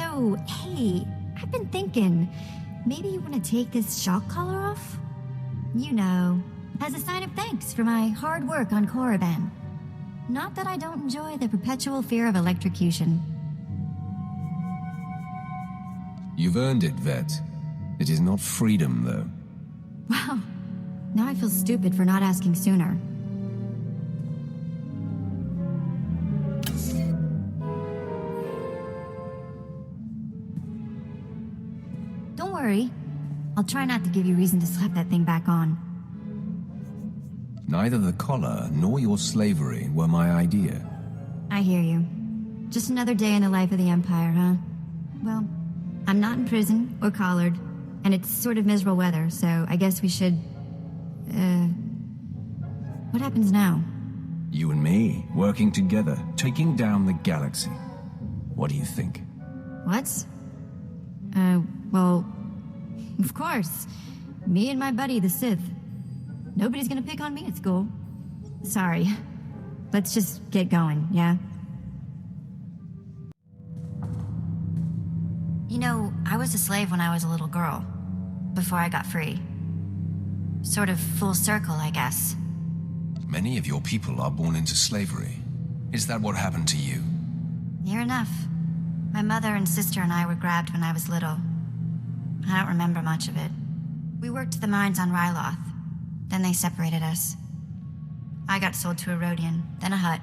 So, hey, I've been thinking, maybe you want to take this shock collar off? You know, as a sign of thanks for my hard work on Korriban. Not that I don't enjoy the perpetual fear of electrocution. You've earned it, Vette. It is not freedom, though. Wow. Now I feel stupid for not asking sooner. Don't worry. I'll try not to give you reason to slap that thing back on. Neither the collar nor your slavery were my idea. I hear you. Just another day in the life of the Empire, huh? Well, I'm not in prison or collared, and it's sort of miserable weather, so I guess we should... What happens now? You and me, working together, taking down the galaxy. What do you think? What? Well, of course. Me and my buddy, the Sith. Nobody's gonna pick on me at school. Sorry. Let's just get going, yeah? You know, I was a slave when I was a little girl, before I got free. Sort of full circle, I guess. Many of your people are born into slavery. Is that what happened to you? Near enough. My mother and sister and I were grabbed when I was little. I don't remember much of it. We worked the mines on Ryloth. Then they separated us. I got sold to a Rhodian, then a Hutt.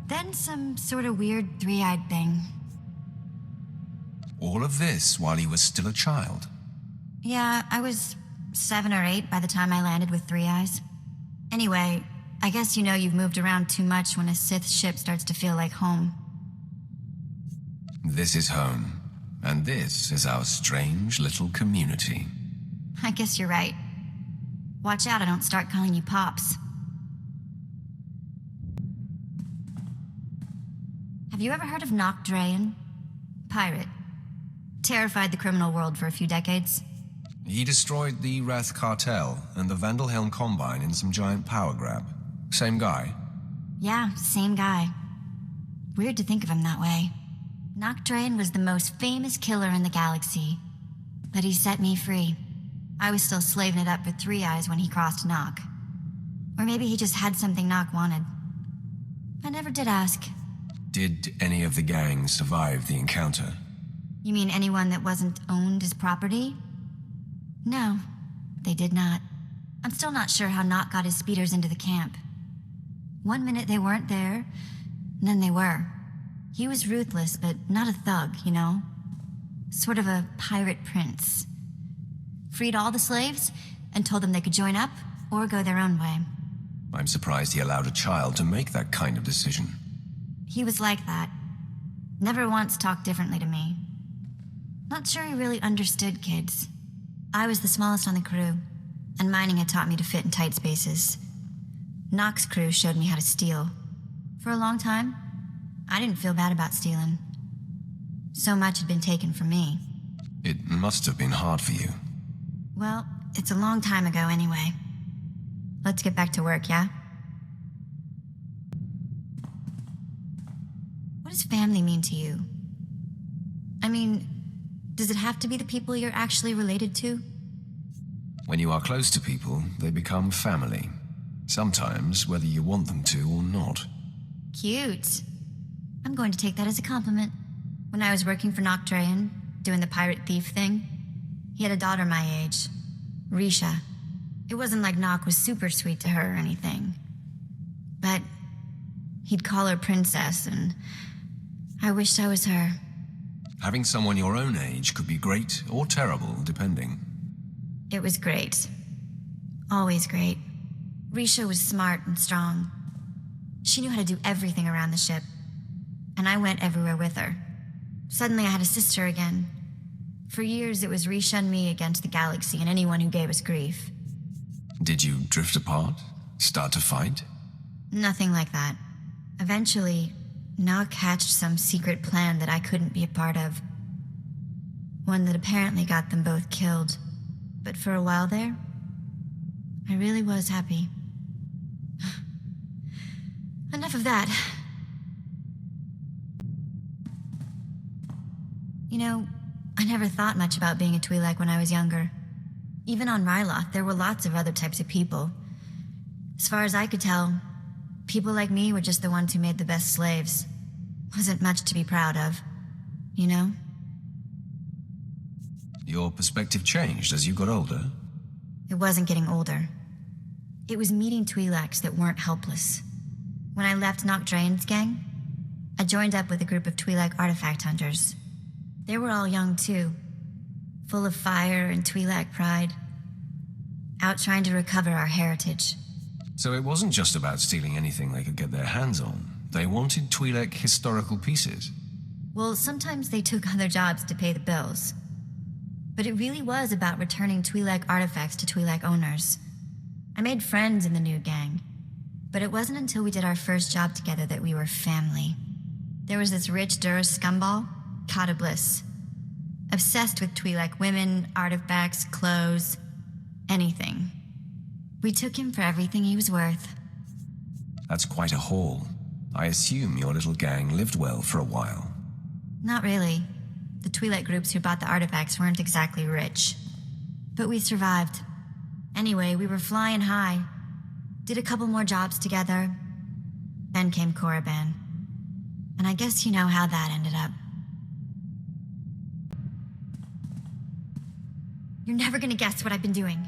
Then some sort of weird three-eyed thing. All of this while you were still a child? Yeah, I was 7 or 8 by the time I landed with 3 eyes. Anyway, I guess you know you've moved around too much when a Sith ship starts to feel like home. This is home, and this is our strange little community. I guess you're right. Watch out I don't start calling you Pops. Have you ever heard of Nock Drayen? Pirate. Terrified the criminal world for a few decades. He destroyed the Wrath Cartel and the Vandalhelm Combine in some giant power grab. Same guy? Yeah, same guy. Weird to think of him that way. Nock Drayen was the most famous killer in the galaxy. But he set me free. I was still slaving it up for 3 eyes when he crossed Nock. Or maybe he just had something Nock wanted. I never did ask. Did any of the gang survive the encounter? You mean anyone that wasn't owned as property? No, they did not. I'm still not sure how Nock got his speeders into the camp. One minute they weren't there, and then they were. He was ruthless, but not a thug, you know? Sort of a pirate prince. Freed all the slaves, and told them they could join up, or go their own way. I'm surprised he allowed a child to make that kind of decision. He was like that. Never once talked differently to me. Not sure he really understood kids. I was the smallest on the crew, and mining had taught me to fit in tight spaces. Nock's crew showed me how to steal. For a long time, I didn't feel bad about stealing. So much had been taken from me. It must have been hard for you. Well, it's a long time ago anyway. Let's get back to work, yeah? What does family mean to you? I mean, does it have to be the people you're actually related to? When you are close to people, they become family. Sometimes, whether you want them to or not. Cute. I'm going to take that as a compliment. When I was working for Nock Drayen, doing the pirate thief thing, he had a daughter my age, Risha. It wasn't like Nock was super sweet to her or anything. But he'd call her princess, and I wished I was her. Having someone your own age could be great or terrible, depending. It was great. Always great. Risha was smart and strong. She knew how to do everything around the ship. And I went everywhere with her. Suddenly I had a sister again. For years it was Risha and me against the galaxy and anyone who gave us grief. Did you drift apart? Start to fight? Nothing like that. Eventually, Nock hatched some secret plan that I couldn't be a part of. One that apparently got them both killed. But for a while there, I really was happy. Enough of that. You know, I never thought much about being a Twi'lek when I was younger. Even on Ryloth, there were lots of other types of people. As far as I could tell, people like me were just the ones who made the best slaves. Wasn't much to be proud of, you know? Your perspective changed as you got older? It wasn't getting older. It was meeting Twi'leks that weren't helpless. When I left Noct Draen's gang, I joined up with a group of Twi'lek artifact hunters. They were all young too, full of fire and Twi'lek pride, out trying to recover our heritage. So it wasn't just about stealing anything they could get their hands on. They wanted Twi'lek historical pieces. Well, sometimes they took other jobs to pay the bills. But it really was about returning Twi'lek artifacts to Twi'lek owners. I made friends in the new gang, but it wasn't until we did our first job together that we were family. There was this rich Duras scumball, Kata Bliss, obsessed with Twi'lek women, artifacts, clothes, anything. We took him for everything he was worth. That's quite a haul. I assume your little gang lived well for a while. Not really. The Twi'lek groups who bought the artifacts weren't exactly rich. But we survived. Anyway, we were flying high. Did a couple more jobs together. Then came Korriban. And I guess you know how that ended up. You're never gonna guess what I've been doing.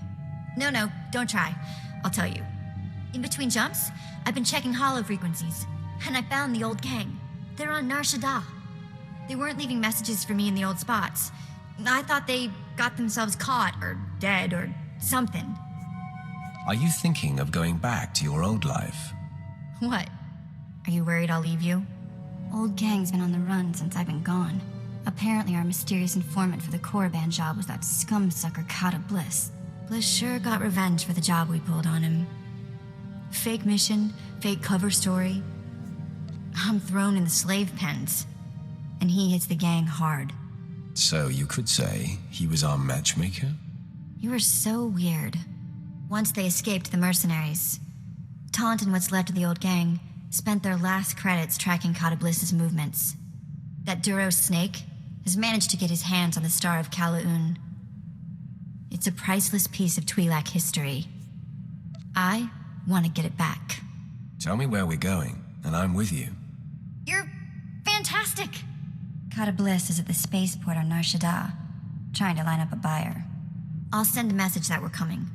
No, don't try. I'll tell you. In between jumps, I've been checking hollow frequencies. And I found the old gang. They're on Nar Shaddaa. They weren't leaving messages for me in the old spots. I thought they got themselves caught, or dead, or something. Are you thinking of going back to your old life? What? Are you worried I'll leave you? Old gang's been on the run since I've been gone. Apparently our mysterious informant for the Korriban job was that scumsucker Kata Bliss. Bliss sure got revenge for the job we pulled on him. Fake mission, fake cover story. I'm thrown in the slave pens. And he hits the gang hard. So you could say he was our matchmaker? You were so weird. Once they escaped the mercenaries, Taunt and what's left of the old gang spent their last credits tracking Kata Bliss's movements. That Duros snake has managed to get his hands on the Star of Kalaun. It's a priceless piece of Twi'lek history. I want to get it back. Tell me where we're going, and I'm with you. You're fantastic! Kata Bliss is at the spaceport on Nar Shaddaa, trying to line up a buyer. I'll send a message that we're coming.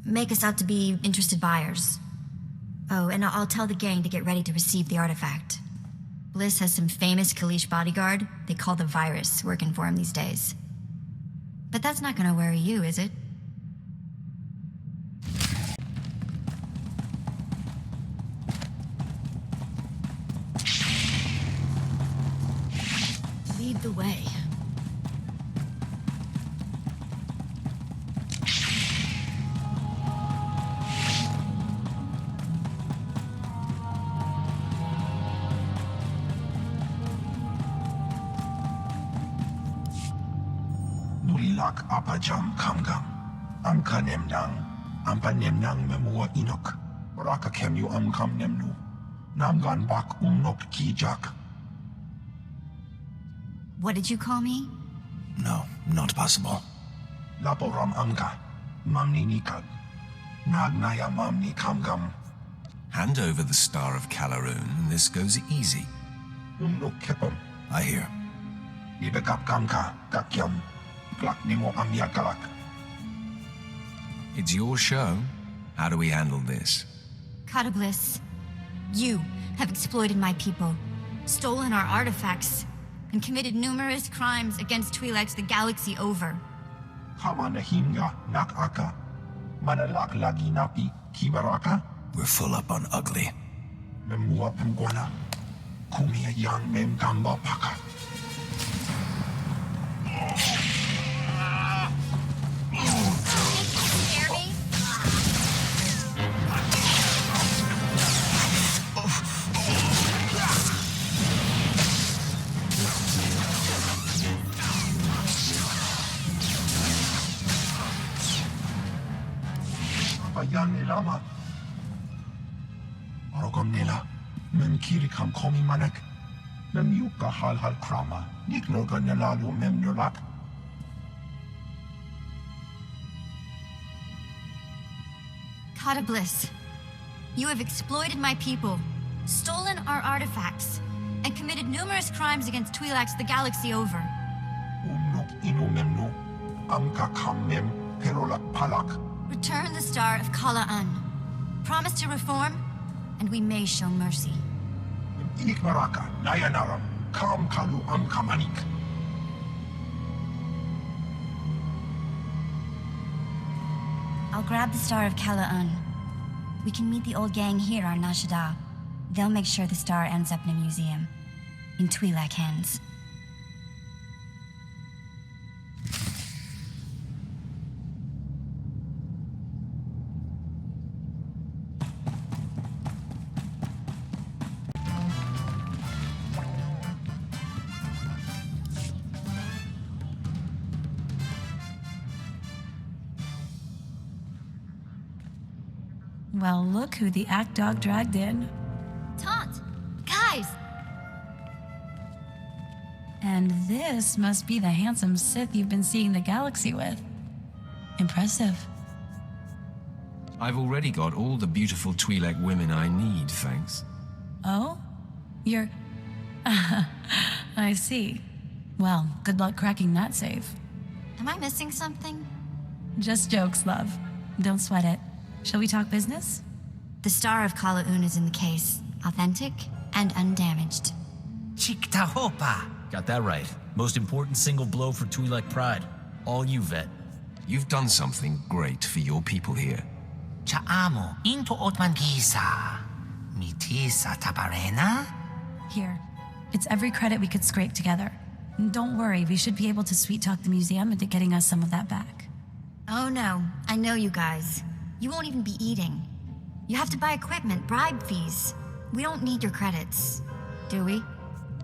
Make us out to be interested buyers. Oh, and I'll tell the gang to get ready to receive the artifact. Bliss has some famous Kalish bodyguard they call the Virus working for him these days. But that's not gonna worry you, is it? Lead the way. Nulilak apajam kamgam. Amka nemnang. Ampa nemnang memua inok. Raka kemyu amkam nemnu. Namgan bak umnok kijak. What did you call me? No, not possible. Laporam amka. Mamni nikag. Nagnaya mamni kamgam. Hand over the Star of Kalaun, and this goes easy. Umnok kepam. I hear. Ibekap kamka. Kakyam. Glak nemo amyakalak. It's your show. How do we handle this? Kata Bliss, you have exploited my people, stolen our artifacts, and committed numerous crimes against Twi'leks the galaxy over. Hamanahinga nakaka. Manalak lagi napi kibaraka. We're full up on ugly. Memua pungwana. Kumia yang mem gamba paka. Scare me? Bayan nilama. Orogom nila. Memkiri kam komi manak. Mem yuka hal krama. Nikno ganyalalu mem nulak. Kata Bliss, you have exploited my people, stolen our artifacts, and committed numerous crimes against Twi'leks the galaxy over. Unok inu memnu. Amka kam mem perolak palak. Return the Star of Kala'an. Promise to reform, and we may show mercy. Inik maraka, nayanaram. Kam kalu amkamanik. I'll grab the Star of Kala'an. We can meet the old gang here on Nar Shaddaa. They'll make sure the star ends up in a museum. In Twi'lek hands. Well, look who the act dog dragged in. Taunt! Guys! And this must be the handsome Sith you've been seeing the galaxy with. Impressive. I've already got all the beautiful Twi'lek women I need, thanks. Oh? You're... I see. Well, good luck cracking that safe. Am I missing something? Just jokes, love. Don't sweat it. Shall we talk business? The Star of Kala'un is in the case. Authentic and undamaged. Chiktahopa! Got that right. Most important single blow for Twi'lek pride. All you, Vette. You've done something great for your people here. Chaamo, into otman gisa. Mitisa tabarena? Here. It's every credit we could scrape together. Don't worry, we should be able to sweet-talk the museum into getting us some of that back. Oh no, I know you guys. You won't even be eating. You have to buy equipment, bribe fees. We don't need your credits, do we?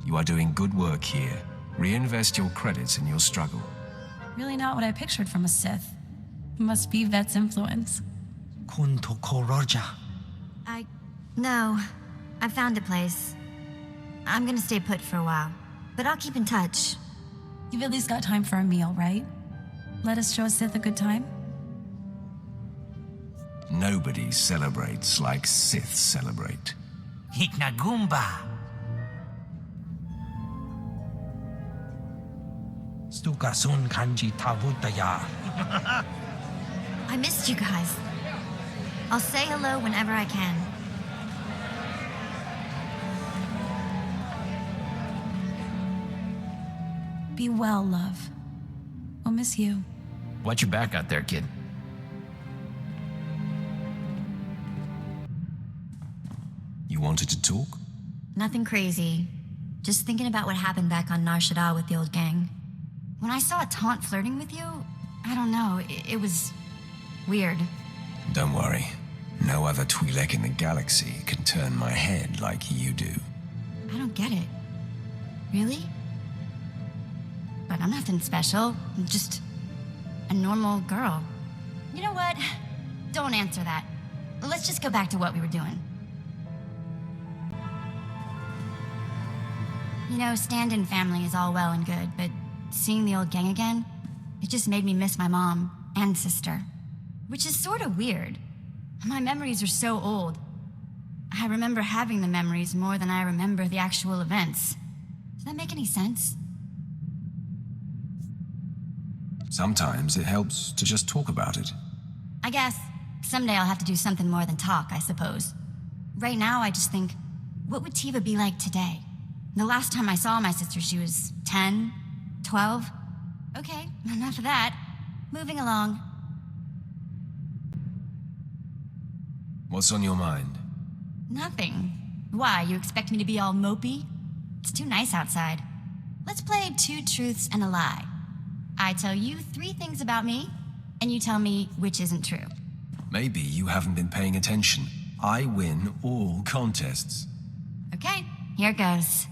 You are doing good work here. Reinvest your credits in your struggle. Really not what I pictured from a Sith. Must be Vette's influence. Kunto koroja. No. I found a place. I'm gonna stay put for a while, but I'll keep in touch. You've at least got time for a meal, right? Let us show Sith a good time? Nobody celebrates like Sith celebrate. Hiknagumba. Stukasun kanji tavutaya. I missed you guys. I'll say hello whenever I can. Be well, love. We'll miss you. Watch your back out there, kid. You wanted to talk? Nothing crazy. Just thinking about what happened back on Nar Shaddaa with the old gang. When I saw Taunt flirting with you, I don't know, it was weird. Don't worry. No other Twi'lek in the galaxy can turn my head like you do. I don't get it. Really? But I'm nothing special. I'm just a normal girl. You know what? Don't answer that. Let's just go back to what we were doing. You know, stand-in family is all well and good, but seeing the old gang again, it just made me miss my mom and sister. Which is sort of weird. My memories are so old. I remember having the memories more than I remember the actual events. Does that make any sense? Sometimes it helps to just talk about it. I guess. Someday I'll have to do something more than talk, I suppose. Right now, I just think, what would Teva be like today? The last time I saw my sister, she was 10, 12. Okay, enough of that. Moving along. What's on your mind? Nothing. Why, you expect me to be all mopey? It's too nice outside. Let's play 2 truths and a lie. I tell you 3 things about me, and you tell me which isn't true. Maybe you haven't been paying attention. I win all contests. Okay, here goes.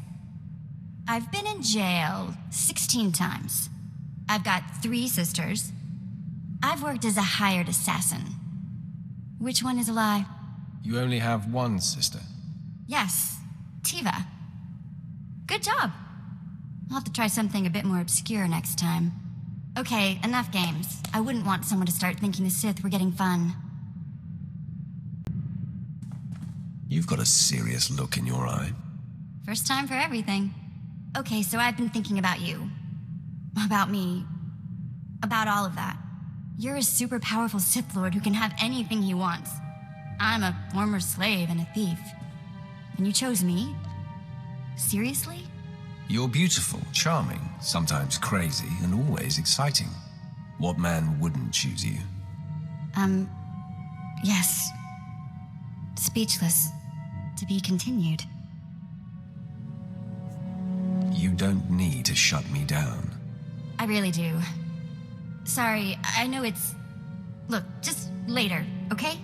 I've been in jail 16 times. I've got 3 sisters. I've worked as a hired assassin. Which one is a lie? You only have one sister. Yes, Teva. Good job. I'll have to try something a bit more obscure next time. Okay, enough games. I wouldn't want someone to start thinking the Sith were getting fun. You've got a serious look in your eye. First time for everything. Okay, so I've been thinking about you. About me. About all of that. You're a super powerful Sith Lord who can have anything he wants. I'm a former slave and a thief. And you chose me? Seriously? You're beautiful, charming, sometimes crazy, and always exciting. What man wouldn't choose you? Yes. Speechless. To be continued. You don't need to shut me down. I really do. Sorry, I know it's... Look, just later, okay?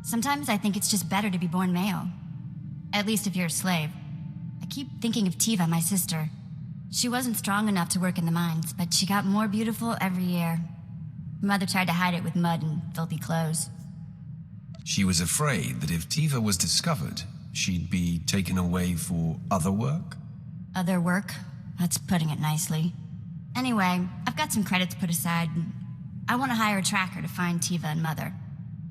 Sometimes I think it's just better to be born male. At least if you're a slave. I keep thinking of Teva, my sister. She wasn't strong enough to work in the mines, but she got more beautiful every year. Mother tried to hide it with mud and filthy clothes. She was afraid that if Teva was discovered, she'd be taken away for other work? Other work? That's putting it nicely. Anyway, I've got some credits put aside. I want to hire a tracker to find Teva and Mother.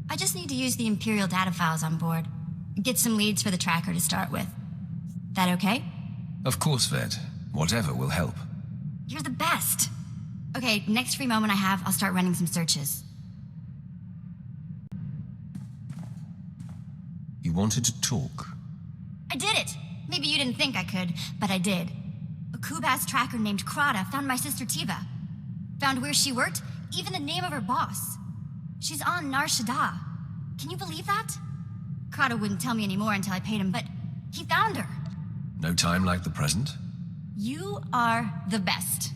I just need to use the Imperial data files on board. Get some leads for the tracker to start with. That okay? Of course, Vette. Whatever will help. You're the best! Okay, next free moment I have, I'll start running some searches. You wanted to talk. I did it! Maybe you didn't think I could, but I did. A Kubas tracker named Krata found my sister Teva. Found where she worked, even the name of her boss. She's on Nar Shaddaa. Can you believe that? Krata wouldn't tell me anymore until I paid him, but he found her. No time like the present? You are the best.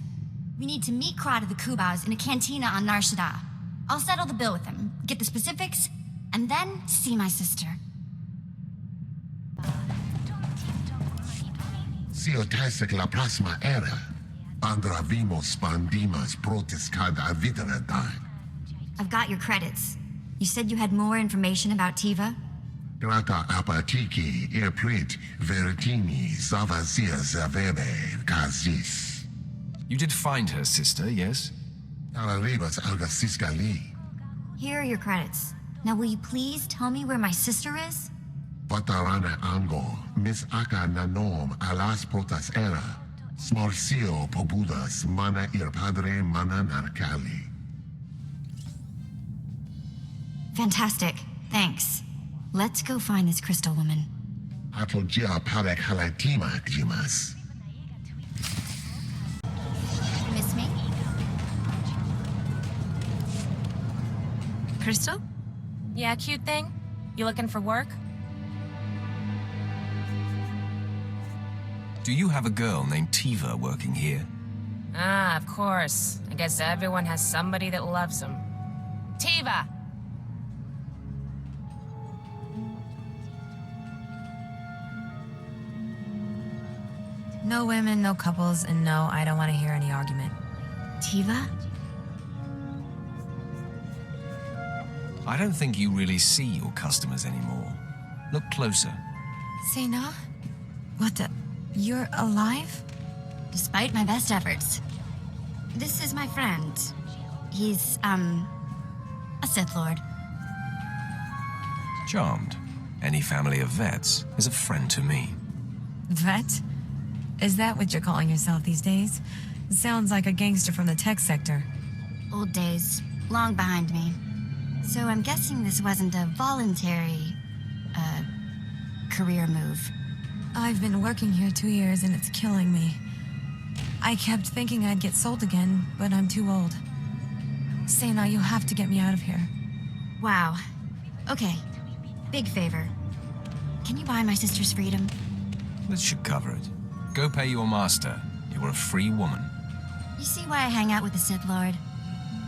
We need to meet Krata the Kubas in a cantina on Nar Shaddaa. I'll settle the bill with him, get the specifics, and then see my sister. Siotesek la plasma era. Andra vimos pandimas protescada videredai. I've got your credits. You said you had more information about Teva? Grata apatiki eprit veritini savazia zavebe kazis. You did find her sister, yes? Araribas algasiskali. Here are your credits. Now will you please tell me where my sister is? Patarana ango, mis aka nanom alas protas era. Smorcio pobudas mana ir padre mana narcali. Fantastic. Thanks. Let's go find this crystal woman. Atogia parek halatima jimas. Miss me? Crystal? Yeah, cute thing? You looking for work? Do you have a girl named Teva working here? Ah, of course. I guess everyone has somebody that loves them. Teva! No women, no couples, and no, I don't want to hear any argument. Teva? I don't think you really see your customers anymore. Look closer. Sena? What the? You're alive? Despite my best efforts. This is my friend. He's, a Sith Lord. Charmed. Any family of Vettes is a friend to me. Vet? Is that what you're calling yourself these days? Sounds like a gangster from the tech sector. Old days. Long behind me. So I'm guessing this wasn't a voluntary, career move. I've been working here 2 years and it's killing me. I kept thinking I'd get sold again, but I'm too old. Sena, you have to get me out of here. Wow. Okay. Big favor. Can you buy my sister's freedom? This should cover it. Go pay your master. You're a free woman. You see why I hang out with the Sith Lord?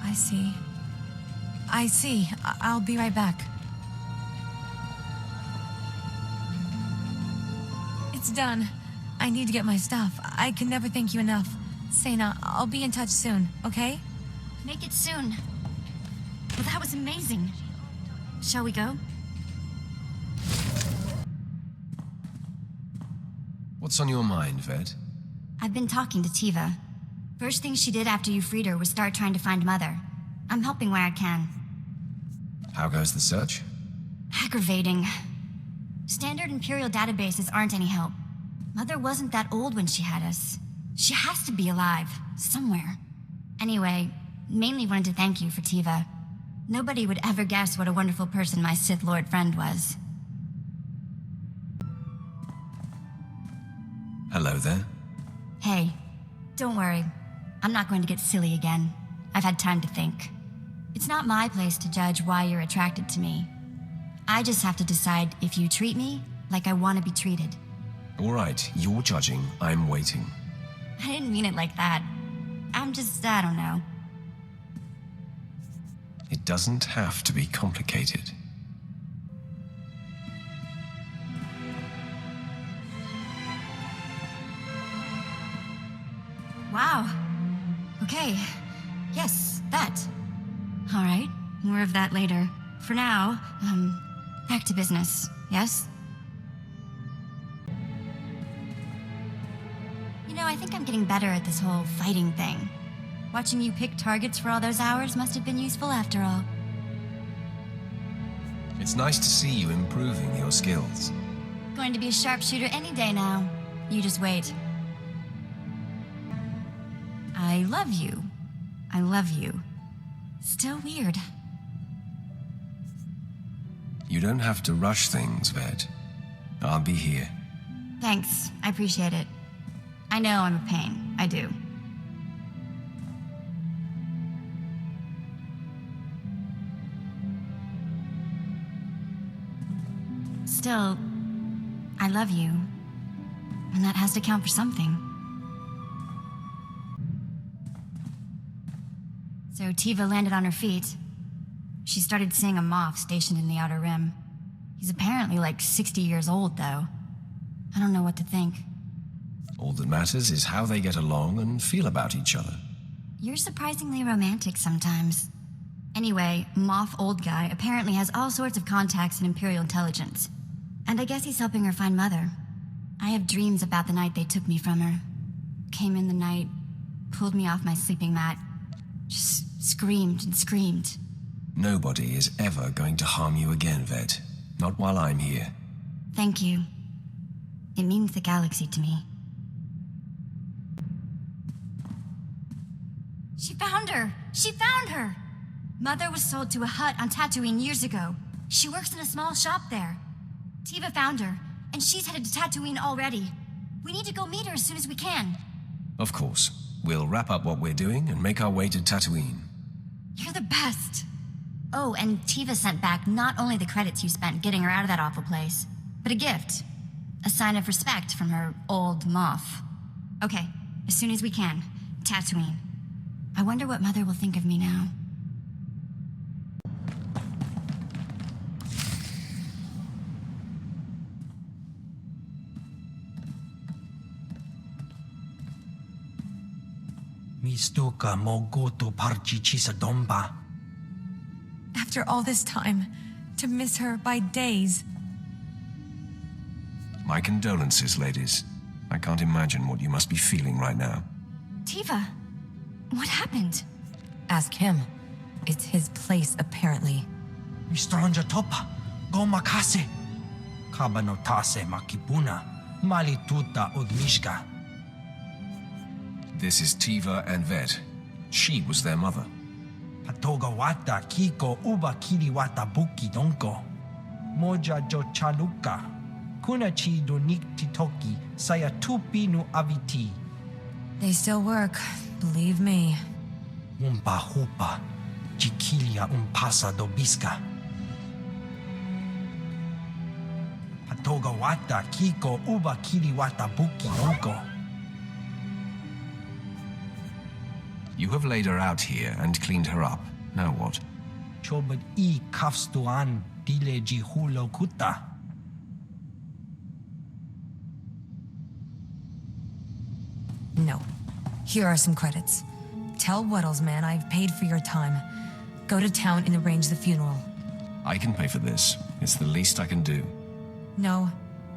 I see. I'll be right back. It's done. I need to get my stuff. I can never thank you enough. Sena, I'll be in touch soon, okay? Make it soon. Well, that was amazing. Shall we go? What's on your mind, Vette? I've been talking to Teva. First thing she did after you freed her was start trying to find Mother. I'm helping where I can. How goes the search? Aggravating. Standard Imperial databases aren't any help. Mother wasn't that old when she had us. She has to be alive, somewhere. Anyway, mainly wanted to thank you for Teva. Nobody would ever guess what a wonderful person my Sith Lord friend was. Hello there. Hey, don't worry. I'm not going to get silly again. I've had time to think. It's not my place to judge why you're attracted to me. I just have to decide if you treat me like I want to be treated. All right, you're judging. I'm waiting. I didn't mean it like that. I'm just, I don't know. It doesn't have to be complicated. Wow. Okay. Yes, that. All right, more of that later. For now, back to business, yes? You know, I think I'm getting better at this whole fighting thing. Watching you pick targets for all those hours must have been useful after all. It's nice to see you improving your skills. Going to be a sharpshooter any day now. You just wait. I love you. I love you. Still weird. You don't have to rush things, Vette. I'll be here. Thanks, I appreciate it. I know I'm a pain, I do. Still, I love you. And that has to count for something. So Teva landed on her feet. She started seeing a Moff stationed in the Outer Rim. He's apparently like 60 years old, though. I don't know what to think. All that matters is how they get along and feel about each other. You're surprisingly romantic sometimes. Anyway, Moff Old Guy apparently has all sorts of contacts in Imperial intelligence. And I guess he's helping her find Mother. I have dreams about the night they took me from her. Came in the night, pulled me off my sleeping mat, just screamed and screamed. Nobody is ever going to harm you again, Vette. Not while I'm here. Thank you. It means the galaxy to me. She found her! She found her! Mother was sold to a hut on Tatooine years ago. She works in a small shop there. Teva found her, and she's headed to Tatooine already. We need to go meet her as soon as we can. Of course. We'll wrap up what we're doing and make our way to Tatooine. You're the best. Oh, and Teva sent back not only the credits you spent getting her out of that awful place, but a gift. A sign of respect from her old Moff. Okay, as soon as we can. Tatooine. I wonder what Mother will think of me now. Mistuka mogoto parchichisa domba. After all this time, to miss her by days. My condolences, ladies. I can't imagine what you must be feeling right now. Teva, what happened? Ask him. It's his place, apparently. Mistranja topa. Gomakase. Kabanotase makipuna. Malituta udmishka. This is Teva and Vette. She was their mother. Patoga wata kiko uba kiliwata buki donko. Moja jo chaluka. Kunachi do niktitoki sayatupi nu aviti. They still work, believe me. Umpa hupa. Chikilia umpasa dobiska. Patoga wata kiko uba kiliwata buki donko. You have laid her out here and cleaned her up. Now what? Chobad I kafstuan dileji hulo kuta. No. Here are some credits. Tell Weddles man I've paid for your time. Go to town and arrange the funeral. I can pay for this. It's the least I can do. No,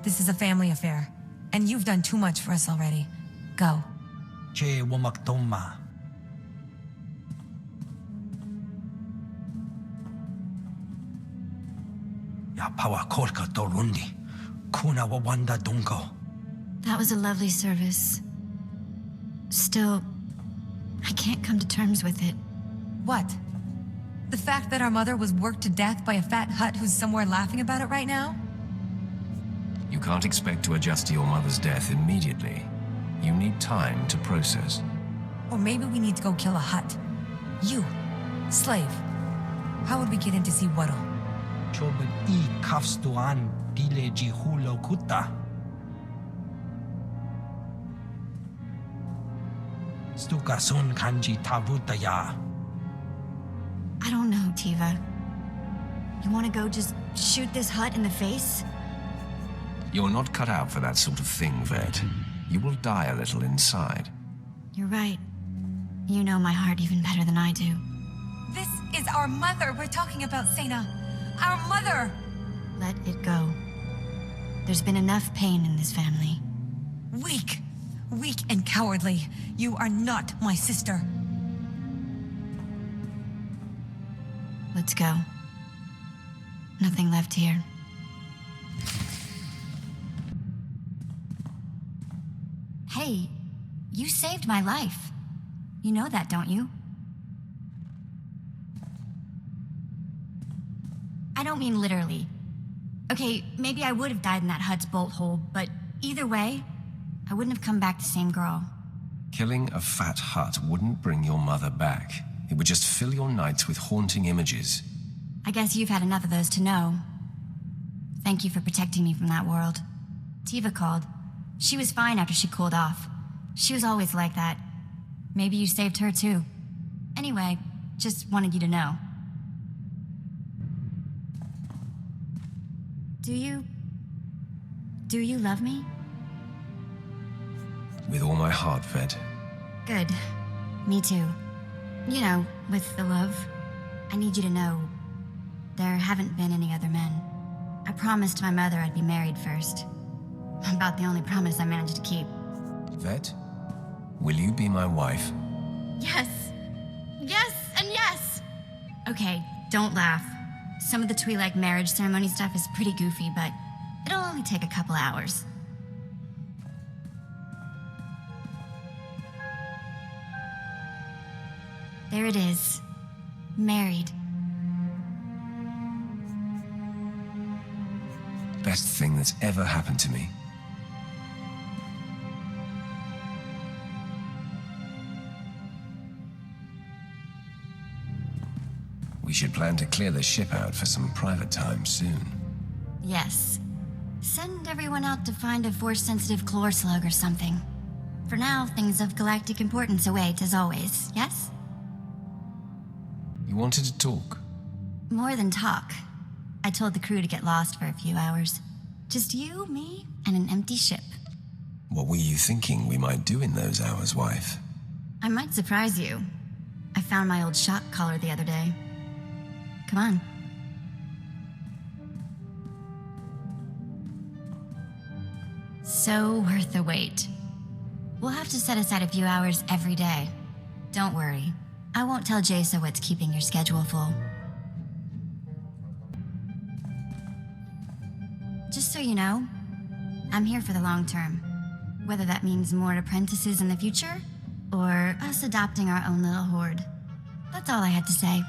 this is a family affair. And you've done too much for us already. Go. Che Womaktoma. Ya Pawa Kolka Torundi. Kuna Wawanda Dunko. That was a lovely service. Still, I can't come to terms with it. What? The fact that our mother was worked to death by a fat hut who's somewhere laughing about it right now? You can't expect to adjust to your mother's death immediately. You need time to process. Or maybe we need to go kill a hut. You, slave. How would we get in to see Waddle? Chobad I Kafstuan Dile Jihulo Kuta. Stukasun Kanji Tavutaya. I don't know, Teva. You want to go just shoot this hut in the face? You're not cut out for that sort of thing, Vette. You will die a little inside. You're right. You know my heart even better than I do. This is our mother we're talking about, Sena. Our mother! Let it go. There's been enough pain in this family. Weak. Weak and cowardly. You are not my sister. Let's go. Nothing left here. Hey, you saved my life. You know that, don't you? I don't mean literally. Okay, maybe I would have died in that hut's bolt hole, but either way, I wouldn't have come back the same girl. Killing a fat hut wouldn't bring your mother back. It would just fill your nights with haunting images. I guess you've had enough of those to know. Thank you for protecting me from that world. Teva called. She was fine after she cooled off. She was always like that. Maybe you saved her too. Anyway, just wanted you to know. Do you love me? With all my heart, Vette. Good. Me too. You know, with the love. I need you to know, there haven't been any other men. I promised my mother I'd be married first. About the only promise I managed to keep. Vette, will you be my wife? Yes! Yes and yes! Okay, don't laugh. Some of the Twi'lek marriage ceremony stuff is pretty goofy, but it'll only take a couple hours. There it is. Married. Best thing that's ever happened to me. We should plan to clear the ship out for some private time soon. Yes. Send everyone out to find a force-sensitive chlor slug or something. For now, things of galactic importance await, as always, yes? You wanted to talk? More than talk. I told the crew to get lost for a few hours. Just you, me, and an empty ship. What were you thinking we might do in those hours, wife? I might surprise you. I found my old shock collar the other day. Come on. So worth the wait. We'll have to set aside a few hours every day. Don't worry. I won't tell Jason what's keeping your schedule full. Just so you know, I'm here for the long term. Whether that means more apprentices in the future, or us adopting our own little horde. That's all I had to say.